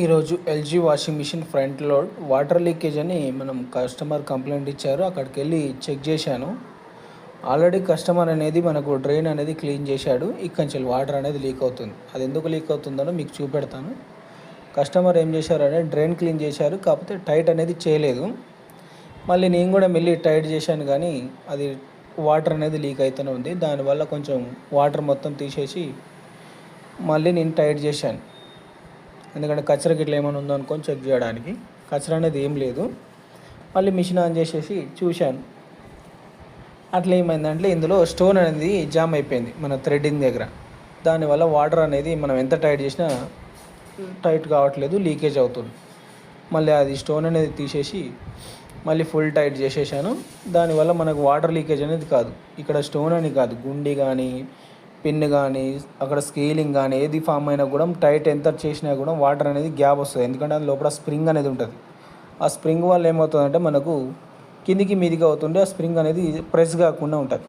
ఈరోజు LG washing machine front load water leakage అని మనం కస్టమర్ కంప్లైంట్ ఇచ్చారు. అక్కడికి వెళ్ళి చెక్ చేశాను. ఆల్రెడీ కస్టమర్ అనేది మనకు డ్రైన్ అనేది క్లీన్ చేశాడు. ఇక్కడి నుంచి వాటర్ అనేది లీక్ అవుతుంది. అది ఎందుకు లీక్ అవుతుందో మీకు చూపెడతాను. కస్టమర్ ఏం చేశారంటే డ్రైన్ క్లీన్ చేశారు, కాకపోతే టైట్ అనేది చేయలేదు. మళ్ళీ నేను కూడా మళ్ళీ టైట్ చేశాను, కానీ అది వాటర్ అనేది లీక్ అవుతూనే ఉంది. దానివల్ల కొంచెం వాటర్ మొత్తం తీసేసి మళ్ళీ నేను టైట్ చేశాను. ఎందుకంటే కచరా గిట్ల ఏమైనా ఉందో అనుకొని చెక్ చేయడానికి. కచరా అనేది ఏం లేదు. మళ్ళీ మిషన్ ఆన్ చేసేసి చూశాను. అట్లా ఏమైందంటే ఇందులో స్టోన్ అనేది జామ్ అయిపోయింది మన థ్రెడ్డింగ్ దగ్గర. దానివల్ల వాటర్ అనేది మనం ఎంత టైట్ చేసినా టైట్ కావట్లేదు, లీకేజ్ అవుతుంది. మళ్ళీ అది స్టోన్ అనేది తీసేసి మళ్ళీ ఫుల్ టైట్ చేసేసాను. దానివల్ల మనకు వాటర్ లీకేజ్ అనేది కాదు. ఇక్కడ స్టోన్ అని కాదు, గుండి కానీ పిన్ కానీ అక్కడ స్కేలింగ్ కానీ ఏది ఫామ్ అయినా కూడా టైట్ ఎంత చేసినా కూడా వాటర్ అనేది గ్యాప్ వస్తుంది. ఎందుకంటే అది లోపల స్ప్రింగ్ అనేది ఉంటుంది. ఆ స్ప్రింగ్ వల్ల ఏమవుతుందంటే మనకు కిందికి మీదికి అవుతుంటే ఆ స్ప్రింగ్ అనేది ప్రెస్ కాకుండా ఉంటుంది.